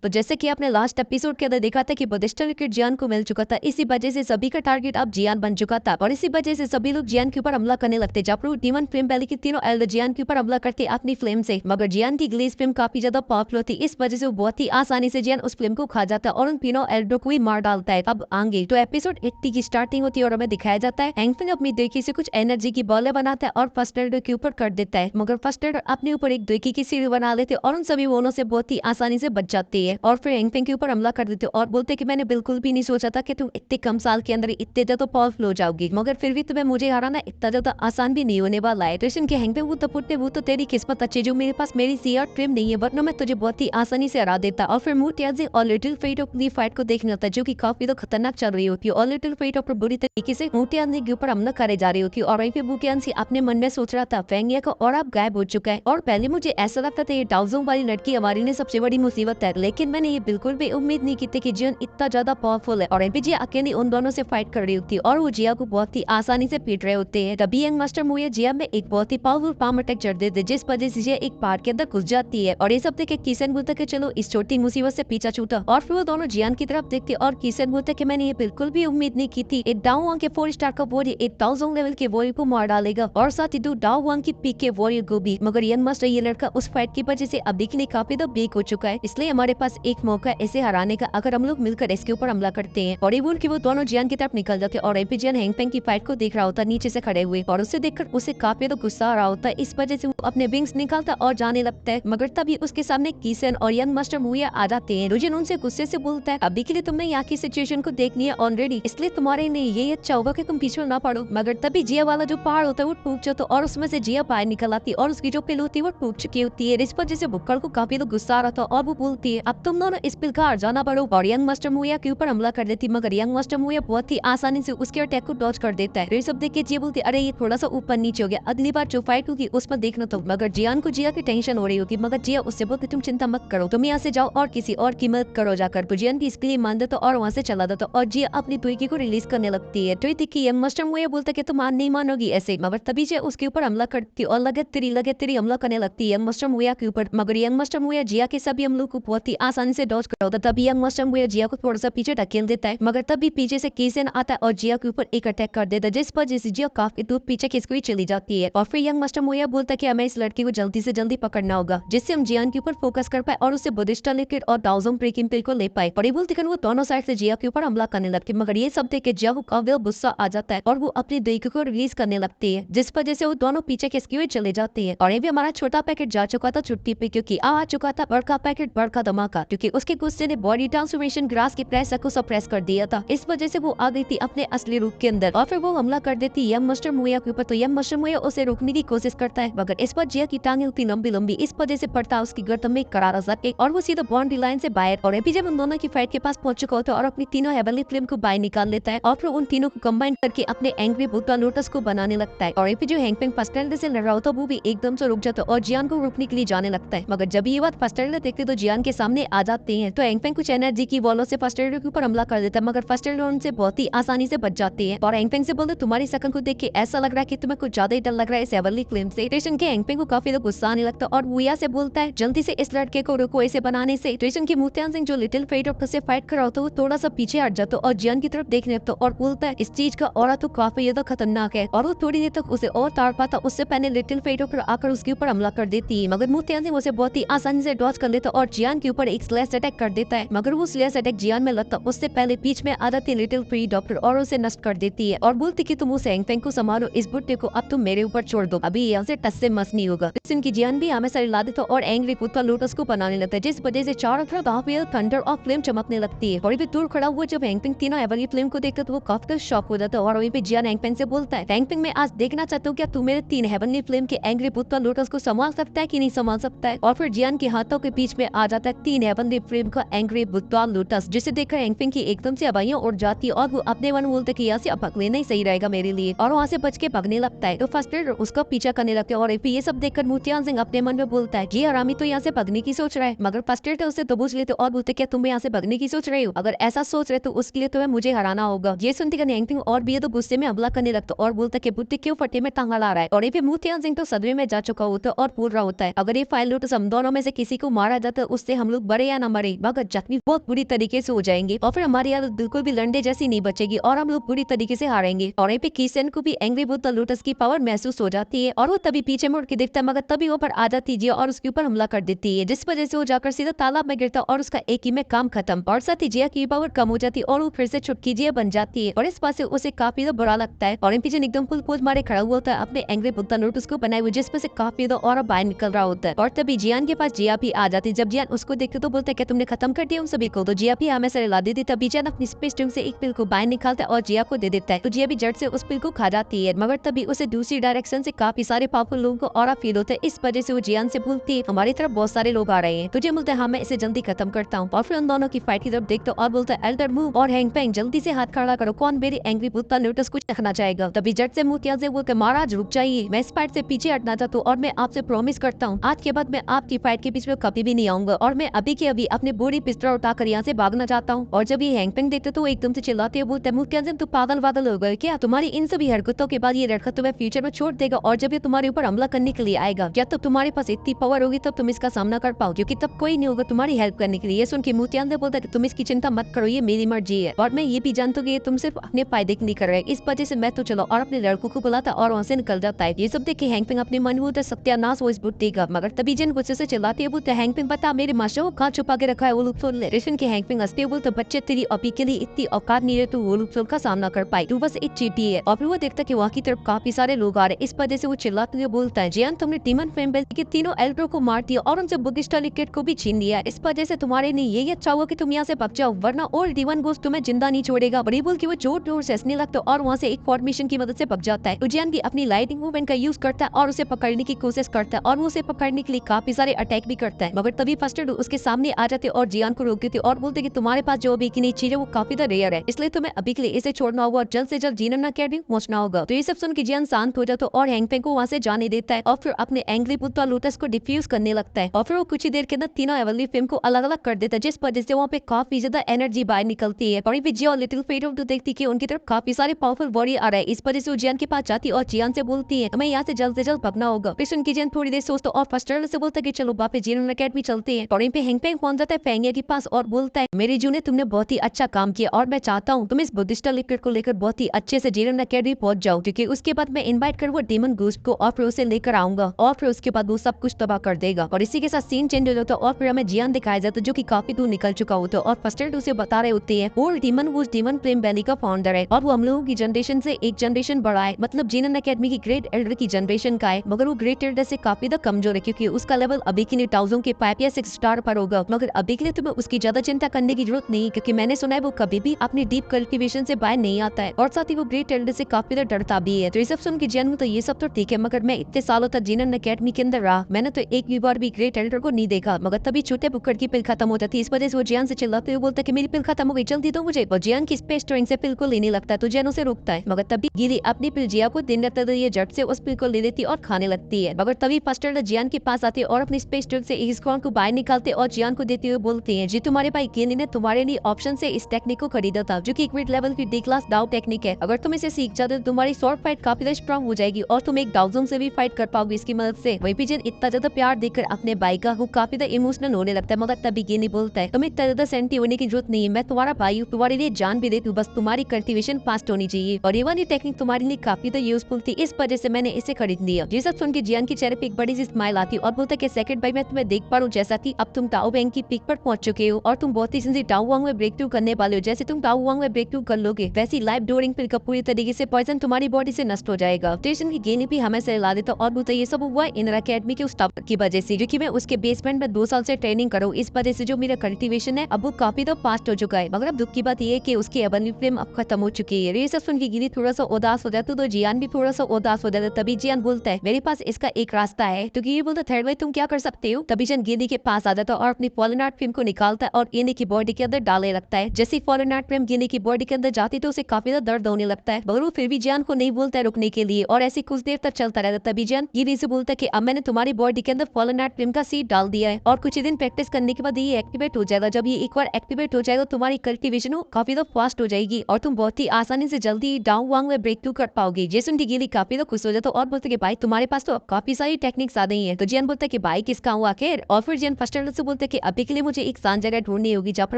तो जैसे कि आपने लास्ट एपिसोड के अंदर देखा था कि बदिस्टर लिक्विड जियान को मिल चुका था, इसी वजह से सभी का टारगेट अब जियान बन चुका था और इसी वजह से सभी लोग जियान के ऊपर हमला करने लगते। जब डीमन फ्लेम वैली के तीनों एल्डर जियान के ऊपर हमला करते अपनी फ्लेम से, मगर जियान की ग्लेज फ्लेम काफी ज्यादा पावरफुल थी, इस वजह से वो बहुत ही आसानी से जियान उस फ्लेम को खा जाता है और उन तीनों एल्डर को ही मार डालता है। अब आगे तो एपिसोड 80 की स्टार्टिंग होती है और हमें दिखाया जाता है हैंग फेंग अपनी दोईकी से कुछ एनर्जी की बॉलें बनाता है और फर्स्ट एल्डर के ऊपर कर देता है, मगर फर्स्ट एल्डर अपने ऊपर एक दोईकी की सीढ़ी बना लेते और उन सभी वोनों से बहुत ही आसानी से बच जाती है और फिर हैंग फेंग के ऊपर हमला कर देते और बोलते कि मैंने बिल्कुल भी नहीं सोचा था कि तुम इतने कम साल के अंदर इतने ज्यादा पावरफुल हो जाओगी, मगर फिर भी तुम्हें मुझे हराना इतना ज्यादा आसान भी नहीं होने वाला है। तो के हैंग फेंग वो तो तेरी किस्मत अच्छी जो मेरे पास मेरी सीआर ट्रिम नहीं है, वरना मैं तुझे बहुत ही आसानी से हरा देता। और फिर मूर्तियाजी और little fate of the fight को देखने होता है जो कि काफी तो खतरनाक चल रही होती है और लिटिल फेट ऑफ बुरी तरीके से मूर्तियाजी के ऊपर हमला करे जा रही होती है और वहीं पे मूर्तियाजी अपने मन में सोच रहा था फेंगिया का और अब गायब हो चुका है और पहले मुझे ऐसा लगता था ये डाउजों वाली लड़की हमारे लिए सबसे बड़ी मुसीबत है, लेकिन मैंने ये बिल्कुल भी उम्मीद नहीं की थी कि जियन इतना ज्यादा पावरफुल है और जिया अकेली उन दोनों से फाइट कर रही होती है और वो जिया को बहुत ही आसानी से पीट रहे होते हैं। तभी यंग मास्टर मुया जिया में एक बहुत ही पावरफुल पाम अटैक जड़ देते जिस वजह से जिया एक पहाड़ के अंदर घुस जाती है और ये सब देख किसन बोलता है चलो इस छोटी मुसीबत से पीछा छूटा और फिर वो दोनों जियान की तरफ देखते और किसन बोलता है कि मैंने ये बिल्कुल भी उम्मीद नहीं की थी एक डाउ वांग के 4 स्टार का वॉरियर एक 1000 लेवल के वॉरियर को मार डालेगा और साथ ही दो डाउ वांग की पीक के वॉरियर को भी, मगर यंग मास्टर ये लड़का उस फाइट की वजह से अभी के लिए काफी तो वीक हो चुका है, इसलिए हमारे पास एक मौका है इसे हराने का अगर हम लोग मिलकर इसके ऊपर हमला करते हैं। और ये बोल के वो दोनों जियान की तरफ निकल जाते और जियान हैंग फेंग की फाइट को देख रहा होता नीचे से खड़े हुए और उसे देखकर उसे काफी तो गुस्सा आ रहा होता है, इस वजह से वो अपने विंग्स निकालता और जाने लगता है, मगर तभी उसके सामने किसन और यंग मास्टर मुया आ जाते हैं। रुजिन उनसे गुस्से से बोलता है अभी के लिए तुमने यहाँ की सिचुएशन को देख लिया ऑलरेडी, इसलिए तुम्हारे लिए ये अच्छा होगा कि तुम पीछे ना पड़ो, मगर तभी जिया वाला जो पहाड़ होता है वो टूट जाता और उसमें से जिया बाहर निकल आती और उसकी जो पिल होती है वो टूट चुकी होती है। इस वजह से बुक्कड़ को काफी लोग गुस्सा आ रहा था और वो बोलती है अब तुम दोनों इस पिल का हार जाना पड़ो और यंग मास्टर मुया के ऊपर हमला कर देती, मगर यंग मास्टर मुया बहुत ही आसानी से उसके अटैक को डॉज कर देता है। ये सब देख के जिया बोलती अरे ये थोड़ा सा ऊपर नीचे हो गया, अगली बार जो फाइट होगी उसमें देखना तो, मगर जियान को जिया की टेंशन हो रही होगी, मगर जिया उससे बोलती तुम चिंता मत करो, तुम यहाँ से जाओ और किसी और की मदद करो जाकर। जियान भी इसके लिए मान देता और वहाँ से चला जाता और जिया अपनी तुर्की को रिलीज करने लगती है। तो देखिए यंग मास्टर मुया बोलता कि तुम नहीं मानोगी ऐसे, मगर तभी जिया उसके ऊपर हमला करती और लगे तेरी हमला करने लगती है यंग मास्टर मुया के ऊपर, मगर यंग मास्टर मुया जिया के सभी हमलों को बहुत ही आसानी से डॉज कर होता। तभी यंग मास्टर मुया जिया को थोड़ा सा पीछे ढकेल देता है, मगर तभी पीछे से किसन आता है और जिया के ऊपर एक अटैक कर देता है जिस वजह से जिया काफी दूर पीछे खिसक चली जाती है और फिर यंग मास्टर मुया बोलता है कि हमें इस लड़की को जल्दी से जल्दी पकड़ना होगा जिससे हम जियान के ऊपर फोकस कर पाए और उसे बुद्धिस्टा लिक्विड और डाउजोंग ब्रेकिंग पिल को ले पाए। और ये बोलते वो दोनों साइड से जिया के ऊपर हमला करने लगते, मगर ये सब देख के जिया को काफी गुस्सा आ जाता है और वो अपनी दोईकी को रिलीज करने लगती है जिस वजह से वो दोनों पीछे खिसके हुए चले जाते हैं। और ये भी हमारा छोटा पैकेट जा चुका था छुट्टी पे क्योंकि आ चुका था बड़का पैकेट बड़का धमाका, क्योंकि उसके गुस्से ने बॉडी ट्रांसफॉर्मेशन ग्रास की प्रेस को सप्रेस कर दिया था, इस वजह से वो आ गई थी अपने असली रूप के अंदर और फिर वो हमला कर देती यंग मास्टर मुया के ऊपर। तो यंग मास्टर मुया उसे रोकने की कोशिश करता है, मगर इस पर जिया की टांगे होती लंबी लंबी, इस वजह से पड़ता उसकी गर्दन में करारा झटका और वो सीधा बाउंड्री लाइन से बाहर और जब उन दोनों की फाइट के पास पहुंच चुका होता है और अपनी तीनों हेवनली फ्लेम को बाहर निकाल लेता है और फिर उन तीनों को कंबाइन करके अपने एंग्री बुद्धा लोटस को बनाने लगता है। और जो हैंग फेंग फर्स्ट एल्डर से लड़ रहा होता है वो भी एकदम से रुक जाता है और जियान को रोकने के लिए जाने लगता है, मगर जब ये बात फर्स्ट एल्डर देखते तो जियान के सामने आ जाते हैं। तो हैंग फेंग कुछ एनर्जी की वॉलों से फर्स्ट एल्डर के ऊपर हमला कर देता है, मगर फर्स्ट एल्डर उनसे बहुत ही आसानी से बच जाते हैं और हैंग फेंग से बोलते तुम्हारी शकल को देख के ऐसा लग रहा है कि तुम्हें कुछ ज्यादा ही डर लग रहा है इस हेवनली फ्लेम से। स्टेशन के हैंग फेंग को काफी गुस्सा आने लगता है और वुया से बोलता है जल्दी से इस लड़के को रोको इसे बनाने से। स्टेशन की मूर्तियान सिंह जो लिटिल फेट ऑफ से फाइट कर रहा होता है वो थोड़ा सा पीछे हट जाता और जियान की तरफ देखने लगता और बोलता है इस चीज का और तो काफी ज्यादा खतरनाक है और वो थोड़ी देर तक उसे और ताड़ पाता उससे पहले लिटिल फेट ऑफ आकर उसके ऊपर हमला कर देती है, मगर मूर्तियान सिंह उसे बहुत ही आसानी से डॉज कर लेता और जियान के ऊपर एक स्लैश अटैक कर देता है, मगर वो स्लैश अटैक जियान में लगता उससे पहले बीच में आ जाती है लिटिल फ्री डॉक्टर और उसे नष्ट कर देती है और बोलती कि तुम उस हैंग फेंग को संभालो, इस बुट्टे को अब तुम मेरे ऊपर छोड़ दो, अभी यहाँ से टस से मस नहीं होगा। इनकी जियान भी हमें सारी ला देता और एंग्री पुत्ता लोटस को बनाने लगता है जिस वजह से चारों तरफ थंडर और फ्लेम चमकने लगती है। और दूर खड़ा हुआ जब हैंग फेंग तीनों हेवनली फ्लेम को देखता तो वो काफी शॉक हो जाता है और वहीं पे जियान हैंग फेंग से बोलता है हैंग फेंग मैं आज देखना चाहता हूँ क्या तू मेरे 3 हेवनली फ्लेम के एंग्री पुत्ता लोटस को संभाल सकता है कि नहीं संभाल सकता है। और फिर जियान के हाथों के बीच में आ जाता है 3 हेवनली फ्लेम का एंग्री बुद्धा लोटस जिसे देखकर हैंग फेंग की एकदम से हवाइयां उड़ जाती है और वो अपने मन बोलते कि यहाँ से अब लेना ही सही रहेगा मेरे लिए और वहाँ से बच के भागने लगता है। तो फर्स्ट एल्डर उसका पीछा करने लगता है और ये सब देखकर मूर्तियान सिंह अपने मन में बोलता है ये हरामी तो यहाँ से भागने की सोच रहा है, मगर फर्स्ट एल्डर उसे दबोच लेते और बोलते क्या तुम यहाँ से भागने की सोच रहे हो, अगर ऐसा सोच रहे तो उसके लिए तुम्हें मुझे हराना होगा। ये सुनते हैंग फेंग और भी तो गुस्से में हमला करने लगता और बोलता कि बुद्धि क्यों फटे में टांगा ला रहा है। और ये मूर्तियान सिंह तो सदमे में जा चुका होता है और बोल रहा होता है अगर ये फाइल लोटस हम दोनों में से किसी को मारा जाता है उससे हम लोग मरे या ना मरे मगर जख्मी बहुत बुरी तरीके से हो जाएंगे और फिर हमारी हालत बिल्कुल भी लड़ने जैसी नहीं बचेगी और हम लोग बुरी तरीके से हारेंगे। और यहाँ पे कीसन को भी एंग्री बुद्ध लोटस की पावर महसूस हो जाती है और वो तभी पीछे मुड़ के देखता है मगर तभी ऊपर आ जाती है और उसके ऊपर हमला कर देती है, जिस वजह से वो जाकर सीधा तालाब में गिरता और उसका एक ही में काम खत्म। और साथ ही जिया की पावर कम हो जाती है और वो फिर से छुटकी जिया बन जाती है और इस बात से उसे काफी बुरा लगता है। और पीछे एकदम पुल पोज मारे खड़ा हुआ होता है अपने एंग्री बुद्ध लोटस को बनाए हुए, जिसमें से काफी और बाहर निकल रहा होता है। और तभी जियान के पास जिया भी आ जाती है। जब जियान उसको देखते तो बोलता है क्या तुमने खत्म कर दिया उन सभी को? तो जिया भी हमें से ला देती। तभी जियान अपनी स्पेस टंग से एक पिल को बाहर निकालता है और जिया को दे देता है। तो जिया भी जड़ से उस पिल को खा जाती है मगर तभी उसे दूसरी डायरेक्शन से काफी सारे पावरफुल लोगों को और फील होता है। इस वजह से वो जियान से बोलती है हमारी तरफ बहुत सारे लोग आ रहे हैं। तुझे बोलता है हाँ मैं इसे जल्दी खत्म करता हूँ। और फिर उन दोनों की फाइट की तरफ देखता और बोलता है एल्डर मूव और हैंग पेंग जल्दी से हाथ खड़ा करो, कौन मेरी एंग्री बुद्ध लोटस कुछ रखना चाहेगा? तभी जट से मुंह त्याग से बोलकर महाराज रुक जाइए, मैं इस फाइट से पीछे हटना चाहता हूँ और मैं आपसे प्रॉमिस करता हूँ आज के बाद मैं आपकी फाइट के बीच में कभी भी नहीं आऊंगा और मैं अभी के अभी अपने बूढ़ी पिस्टल उठाकर यहाँ से भागना चाहता हूँ। और जब ये हैंगपेंग देखते तो एकदम से चिल्लाते हुए बोलते हैं तू पागल वादल हो गए क्या? तुम्हारी इन सभी हरकतों के बाद ये लड़का तुम्हें फ्यूचर में छोड़ देगा और जब ये तुम्हारे ऊपर हमला करने के लिए आएगा या तो तुम्हारे पास इतनी पावर होगी तब तुम इसका सामना कर पाओ, क्योंकि तब कोई नहीं होगा तुम्हारी हेल्प करने के लिए। ये सुन के मुत्यांदे बोलता है तुम इसकी चिंता मत करो, ये मेरी मर्जी है और मैं ये भी जानता हूँ कि ये तुम सिर्फ अपने फायदे के लिए कर रहे हैं, इस वजह से मैं तो चलो और अपने लड़कों को बुलाता और वहाँ से निकल जाता है। ये सब देख के हैंगपिंग अपने मन में सत्यानाश हो इस बुद्धि का। मगर तभी जन गुस्से से चिल्लाती है बोलते हैंगपिंग बता मेरे मास्टर को कहाँ छुपा के रखा है, वो लोग सुन ले। रेशन के हैंगपिंग हंसते हुए बोलते बच्चे तेरी अभी के लिए इतनी औकात नहीं है तो वो लोग का सामना कर पाई, तू बस एक चीटी है। और फिर वो देखता कि वहाँ की तरफ काफी सारे लोग आ रहे हैं, इस वजह से वो चिल्लाते हुए बोलता है जियान तुमने डीमन फ्लेम के तीनों एल्डर को मार दिया और उनसे बुद्धिस्ट लिकेट को भी छीन लिया, इस वजह से तुम्हारे लिए यही अच्छा हुआ कि तुम यहाँ से भाग जाओ वरना और डीमन गोस्ट तुम्हें जिंदा नहीं छोड़ेगा। बड़ी बोल की वो जोर जोर से हंसने लगता और वहाँ से एक फॉर्मेशन की मदद से भाग जाता है। तो जियान भी अपनी लाइटिंग मूवमेंट का यूज करता है और उसे पकड़ने की कोशिश करता है और वो उसे पकड़ने के लिए काफी सारे अटैक भी करता है। मगर तभी फर्स्ट उसके सामने आ जाते और जियान को रोक देते और बोलते कि तुम्हारे पास जो अभी की नई चीज है वो काफी रेयर है, इसलिए तुम्हें अभी के लिए इसे छोड़ना होगा और जल्द से जल्द जीनन अकेडमी पहुंचना होगा। तो ये सब सुन के जियान शांत हो जाता और हैंगपेंग को वहाँ से जाने देता है और फिर अपने एंग्री बुद्ध लोटस को डिफ्यूज करने लगता है और फिर वो कुछ ही देर के अंदर तीनों एवरली फ्लेम को अलग अलग कर देता है, जिस वजह से वहाँ पे काफी ज्यादा एनर्जी बाहर निकलती है। और विजय और लिटिल फेट तो देखती कि उनकी तरफ काफी सारे पावरफुल वॉरियर आ रहे हैं, इस वजह से वो जियान के पास जाती और जियान से बोलती है हमें यहाँ से जल्द भागना होगा। फिर उनकी जियान थोड़ी देर सोचता और फर्स्ट से बोलता है कि चलो वापस जीनन अकेडमी चलते हैं। और पे हैंगपेंग पहुंच जाता है फेंगिया के पास और बोलता है मेरे जू ने तुमने बहुत ही अच्छा काम किया और मैं चाहता हूँ तुम इस बुद्धिस्ट लिक्विड को लेकर बहुत ही अच्छे से जीनन अकेडमी पहुंच जाओ, क्योंकि उसके बाद मैं इनवाइट कर वो डेमन गोस्ट को और फिर उसे लेकर आऊंगा और फिर उसके बाद वो सब कुछ तबाह कर देगा। और इसी के साथ सीन चेंज हो जाता और फिर हमें जियान दिखाया जाता जो कि काफी दूर निकल चुका होता और फर्स्ट उसे बता रहे होते हैं वो demon ghost demon flame valley का फाउंडर है और वो हम लोगों की जनरेशन से एक जनरेशन बड़ा है, मतलब जीनन अकेडमी की ग्रेट एल्डर की जनरेशन का है, मगर वो ग्रेट एल्डर से काफी कमजोर है क्योंकि उसका लेवल अभी के लिए 1000 के 5 या 6 स्टार पर होगा। मगर अभी के लिए तुम्हें उसकी ज्यादा चिंता करने की जरूरत नहीं, क्योंकि मैंने सुना है वो कभी भी अपनी डीप कल्टिवेशन से बाहर नहीं आता है और साथ ही वो ग्रेट एल्डर से काफी डरता भी है। तो ये सब सुन के जियान तो ये सब तो ठीक है, मगर मैं इतने सालों तक जीनन अकेडमी के अंदर रहा, मैंने तो एक भी बार भी ग्रेट एल्डर को नहीं देखा। मगर तभी छोटे बुक्कड़ की पिल खत्म हो जाती है, इस वजह से वो जियान से चिल्लाते हुए बोलता है कि मेरी पिल खत्म हो गई, जल्दी दो मुझे। और जियान की स्पेस ट्रेन से पिल को लेने लगता है तो जियान उसे रोकता है, मगर तभी गिली अपनी पिल जिया को दिन रहता ये जट से उस पिल को ले लेती और खाने लगती है। मगर तभी फर्स्ट जियान के पास आते और अपनी स्पेस ट्रेन से एक स्क्वाड को बाहर निकालते और जियान को देते हुए बोलते हैं जी तुम्हारे भाई गिली ने तुम्हारे लिए ऑप्शन से इस टेक्निक को खरीदा था जो कि एक मिड लेवल की डी क्लास डाउ टेक्निक है, अगर तुम इसे सीख जाते तो तुम्हारी शॉर्ट फाइट काफी स्ट्रॉन्ग हो जाएगी और तुम एक डाउजोंग से भी फाइट कर पाओगे इसकी मदद से। वही भी जिन इतना ज्यादा प्यार देकर अपने भाई का वो काफी ज्यादा इमोशनल होने लगता है। मगर तभी गिनी बोलता है तुम्हें इतना ज्यादा सेंटी होने की जरूरत नहीं है, मैं तुम्हारा भाई हूँ, तुम्हारे लिए जान भी दे दूं, बस तुम्हारी कल्टीवेशन फास्ट होनी चाहिए और ये वाली टेक्निक तुम्हारे लिए काफी ज्यादा यूजफुल थी, इस वजह से मैंने इसे खरीद लिया। ये सब सुन के जियान के चेहरे पे एक बड़ी सी स्माइल आती और बोलता है कि सेकंड भाई मैं तुम्हें देख पा रहा हूँ जैसा कि अब तुम टाओ बैंक की पीक पर पहुंच चुके हो और तुम बहुत ही जल्दी टाओ वांग में ब्रेक थ्रू करने वाले हो, जैसे तुम टाओ वांग में ब्रेक थ्रू कर लोगे वैसी लाइफ ड्यूरिंग पिल का पूरी तरीके से पॉइजन तुम्हारी बॉडी से नष्ट हो जाएगा। स्टेशन की गेनी भी हमें से ला देता और बोलता ये सब हुआ इनर अकेडमी के उस टावर की वजह से, जो कि मैं उसके बेसमेंट में 2 साल से ट्रेनिंग करूँ, इस वजह से जो मेरा कल्टीवेशन है अब वो काफी तो फास्ट हो चुका है। मगर अब दुख की बात ये है कि उसकी एबनी फ्लेम अब खत्म हो चुकी है। ये सब सुन के गिनी थोड़ा सा उदास हो जाता तो जियान भी थोड़ा सा उदास हो जाता। तभी जियान बोलता है मेरे पास इसका एक रास्ता है, तो ये बोलता थर्ड भाई तुम क्या कर सकते हो। तभी जियान गिनी के पास आ जाता और अपनी फॉलन आर्ट फ्लेम को निकालता है और गिनी की बॉडी के अंदर डालने लगता है। जैसे फॉलन आर्ट फ्लेम गिनी की बॉडी के अंदर जाती तो उसे काफी ज्यादा दर्द होने लगता है, मगर वो फिर भी जियान को नहीं बोलता है रुकने के लिए और ऐसे कुछ देर तक चलता रहता। तभी जियान गिनी से बोलता है कि अब मैंने तुम्हारी बॉडी के अंदर फॉलन आर्ट फ्लेम का सीड डाल दिया है और कुछ दिन प्रैक्टिस करने के बाद ये एक्टिवेट हो जाएगा। जब ये एक बार एक्टिवेट हो जाएगा तुम्हारी कल्टीवेशन काफी ज्यादा फास्ट हो जाएगी और तुम बहुत ही आसानी से जल्दी डाउन वांग में ब्रेक थ्रू कर पाओगे। जैसन की गिली काफी ज्यादा खुश हो जाता और बोलते कि भाई तुम्हारे पास तो काफी सारी टेक्निक्स आ गई है। तो जियान बोलता है कि भाई किसका हूँ आखिर, और फिर जियान फर्स्ट से बोलते कि अभी के लिए मुझे एक शांत जगह ढूंढनी होगी जहाँ पर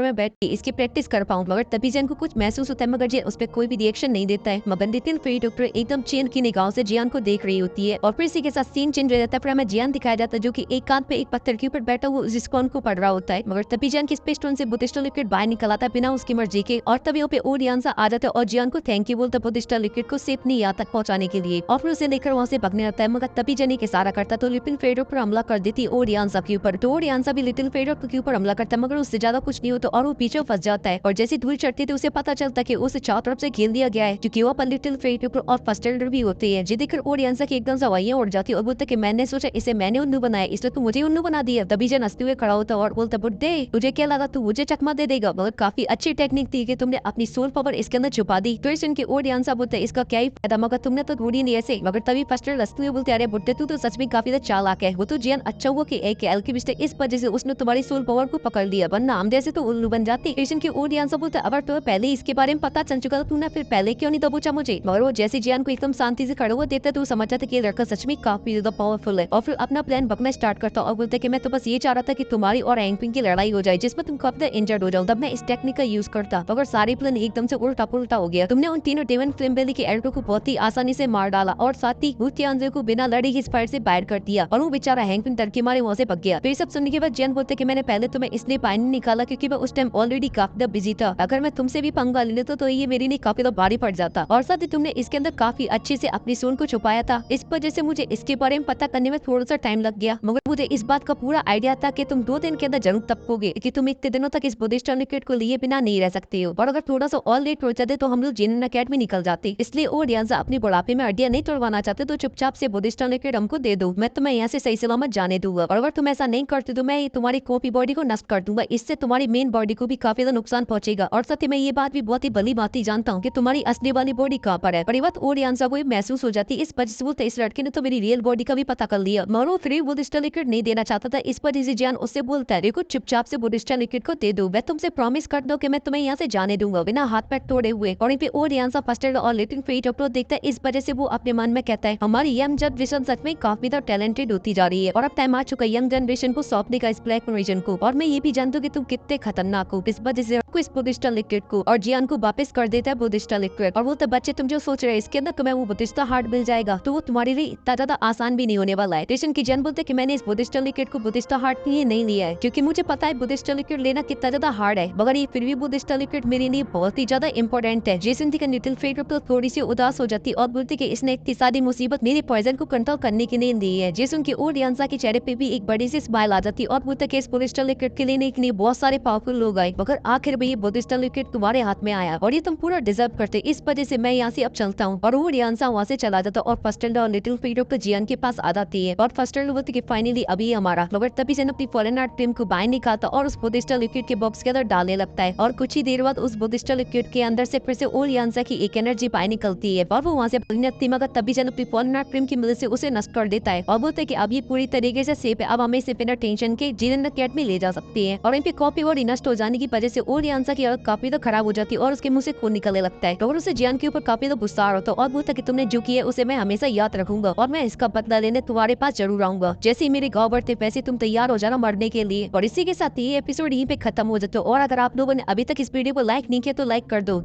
मैं बैठ के इसकी प्रैक्टिस कर पाऊँ। मगर तभी जियान को कुछ महसूस होता है मगर जियान उस पर कोई भी रिएक्शन नहीं देता है। मगर नितिन फेरी डॉक्टर एकदम चैन की निगाहों से जियान को देख रही होती है और फिर इसी के साथ सीन चेंज हो जाता है। फिर हमें जियान दिखाया जाता है जो कि एक कान पे एक पत्थर के ऊपर बैठा हुआ उस स्कॉन को पढ़ रहा होता है। मगर तभी जियान की स्पेस स्टोन से बुद्धिस्ट लिक्विड बाहर निकल आता है बिना उसकी मर्जी के और तभी वहाँ पे ओरियानसा आ जाता है और जियान को थैंक यू बोलता है बुद्धिस्ट लिक्विड को सेफ नहीं यहाँ तक पहुंचाने के लिए और फिर उसे लेकर वहाँ से भागने लगता है। मगर तभी जनी के सारा करता तो लिटिल फेरो पर हमला कर देती है ओरियानसा के ऊपर। तो ओरियानसा भी लिटिल फेरो के ऊपर हमला करता है मगर उससे ज्यादा कुछ नहीं होता और वो पीछे फंस जाता है और जैसे धूल चढ़ती थी उसे पता चलता है कि उसे चारों तरफ से घेर दिया गया है क्योंकि वहाँ पर लिटिल फेरो और फर्स्ट एडर भी होते हैं। जी देखकर ओरियानसा की एकदम सवाइयां उड़ जाती है और बोलता कि मैंने सोचा इसे मैंने उन्नू बनाया इसलिए तू मुझे उन्नू बना दिया। तभी जन हंसते हुए खड़ा होता और बोलता बुड्ढे तुझे क्या लगा तू मुझे चकमा दे देगा। मगर काफी अच्छी टेक्निक थी कि तुमने अपनी सोल पावर इसके अंदर छुपा दी। तो इनके ओरियानसा बोलते इसका क्या ही फायदा मगर तुमने तो ढूंढी नहीं ऐसे। मगर तभी फर्स्ट एडर हंसते हुए बोलते अरे बुड्ढे तू तो सच में काफी ज्यादा चालाक है। वो तो जियान अच्छा हुआ कि एक एल्केमिस्ट है इस वजह से उसने तुम्हारी सोल पावर को पकड़ लिया वरना हम जैसे तो उल्लू बन जाती। कृष्ण की ओरियानसा बोलते अगर तुम्हें पहले इसके बारे में पता चल चुका तो तूने फिर पहले क्यों नहीं दबोचा मुझे। मगर वो जैसे जियान को एकदम शांति से खड़ा हुआ देता तो समझ जाता कि ये लड़का सच में काफी ज्यादा पावरफुल है और फिर अपना प्लान बकना स्टार्ट करता और बोलते कि मैं तो बस ये चाह रहा था कि तुम्हारी और एंगपिंग की लड़ाई हो जाए जिसमें तुम काफी इंजर्ड हो जाओ तब मैं इस टेक्निक का यूज करता। मगर सारे प्लान एकदम से उल्टा पुल्टा हो गया। तुमने उन तीनों डेवन फ्लेम वैली के एल्डो को बहुत ही आसानी से मार डाला और साथ ही वुतियानजे को बिना लड़े ही फायर से बाहर कर दिया और वो बेचारा हैंगपिंग डर के मारे वहाँ से भाग गया। तो ये सब सुनने के बाद जियान बोलते कि मैंने पहले तुम्हें इसलिए बाहर नहीं निकाला क्योंकि मैं उस टाइम ऑलरेडी काफी बिजी था। अगर मैं तुमसे भी पंगा ले लेता तो ये मेरे लिए काफी भारी पड़ जाता और साथ ही तुमने इसके अंदर काफी अच्छे से अपनी सोल को छुपाया था इस वजह से मुझे इसके बारे में पता करने में थोड़ा सा टाइम लग गया। मगर मुझे इस बात का पूरा आइडिया था कि तुम 2 दिन के अंदर जरूर टपकोगे कि तुम इतने दिनों तक इस बुद्धिस्ट लिक्विड को लिए बिना नहीं रह सकते हो और अगर थोड़ा सा और लेट हो जाते तो हम लोग जिन अकेडमी निकल जाते। इसलिए ओरियानसा अपनी बुढ़ापे में हड्डियां नहीं तोड़वाना चाहते तो चुपचाप से बुद्धिस्ट लिक्विड हमको दे दो मैं तुम्हें यहाँ से सही सलामत जाने दूंगा और अगर तुम ऐसा नहीं करते तो मैं तुम्हारी कॉपी बॉडी को नष्ट कर दूंगा। इससे तुम्हारी मेन बॉडी को भी काफी ज्यादा नुकसान पहुंचेगा और साथ ही मैं ये बात भी बहुत ही भली भांति जानता हूँ कि तुम्हारी असली वाली बॉडी कहाँ पर है। पर ये बात ओरियानसा को महसूस हो जाती इस वजह से बोलते इस लड़के ने तो मेरी रियल बॉडी का भी पता कर लिया मगर वो फ्री बुद्धिस्ट लिक्विड नहीं देना चाहता था। इस वजह से जियान उससे बोलता है देखो चुपचाप से बुद्धिस्ट लिक्विड को दे दो मैं तुमसे प्रॉमिस कर दो कि मैं तुम्हें यहाँ से जाने दूंगा बिना हाथ पैर तोड़े हुए। और इन पे ओरियानसा फर्स्ट एड और लिटिल फेरी डॉक्टर देखता है इस वजह से वो अपने मन में कहता है हमारी यंग जनरेशन सच में काफी ज्यादा टैलेंटेड होती जा रही है और अब टाइम आ चुका है यंग जनरेशन को सौंपने का इस ब्लैक रीजन को। और मैं ये भी जानता हूँ कि तुम कितने खतरनाक हो इस वजह से इस बुद्धिस्ट लिक्विड को और जियान को वापस कर देता है बुद्धिस्ट लिक्विड। और वो तो बच्चे तुम जो सोच रहे हैं इसके अंदर तुम्हें वो बुद्धिस्ट हार्ट मिल जाएगा तो वो तुम्हारे लिए इतना ज्यादा आसान भी नहीं होने वाला है। कृष्ण की जन बोलते कि मैंने इस बुद्धिस्ट लिक्विड को बुद्धिस्ट हार्ट लिए नहीं लिया है क्योंकि मुझे पता है बुद्धिस्ट लिक्विड लेना कितना ज्यादा हार्ड है मगर ये फिर भी बुद्धिस्ट लिक्विड मेरे लिए बहुत ही ज्यादा इंपॉर्टेंट है। जेसन थी लिटिल फेरी तो थोड़ी सी उदास हो जाती और बोलती कि इसने इतनी सारी मुसीबत मेरे पॉइजन को कंट्रोल करने के लिए दी है। जेसन की ओरियानसा के चेहरे पे भी एक बड़ी सी स्माइल आ जाती और बोलता कि इस बुद्धिस्ट लिक्विड के लिए बहुत सारे पावरफुल लोग आए मगर आखिर में ये बुद्धिस्ट लिक्विड तुम्हारे हाथ में आया और ये तुम पूरा डिजर्व करते इस वजह से मैं यहाँ से अब चलता हूँ। और ओरियानसा वहाँ से चला जाता और फर्स्ट एड और लिटिल फेरी तो जियान के पास आ जाती है और फर्स्ट एड बोलती कि फाइनली अभी हमारा। मगर तभी जन अपनी फॉरेन आर्ट टीम को बाहर निकालता और उस बुद्धिस्ट लिक्विड के बॉक्स के अंदर डालने लगता है और कुछ ही देर बाद उस बुद्धिस्ट लिक्विड के अंदर से फिर से ओरियानसा की एक एनर्जी बाहर निकलती है और वो वहाँ से लगती मगर तभी जन अपनी फॉरेन आर्ट टीम की मदद से उसे नष्ट कर देता है और बोलते हैं कि अब ये पूरी तरीके से सेफ है अब हमें इसे बिना टेंशन के जिन अकेडमी ले जा सकती है। और इन पे कॉपी बॉडी नष्ट हो जाने की वजह से ओरियानसा की हालत काफी तो खराब हो जाती है और उसके मुंह से खून निकलने लगता है और उसे जियान के ऊपर काफी तो गुस्सा होता है और बोलता कि तुमने जो किया उसे मैं हमेशा याद रखूंगा और मैं इसका बदला लेने तुम्हारे पास जरूर आऊंगा। जैसे ही मेरे गाँव बढ़ते वैसे तुम तैयार हो जाना मरने के लिए। और इसी के साथ ये एपिसोड यहीं पे खत्म हो जाता है और अगर आप लोगों ने अभी तक इस वीडियो को लाइक नहीं किया तो लाइक कर दो।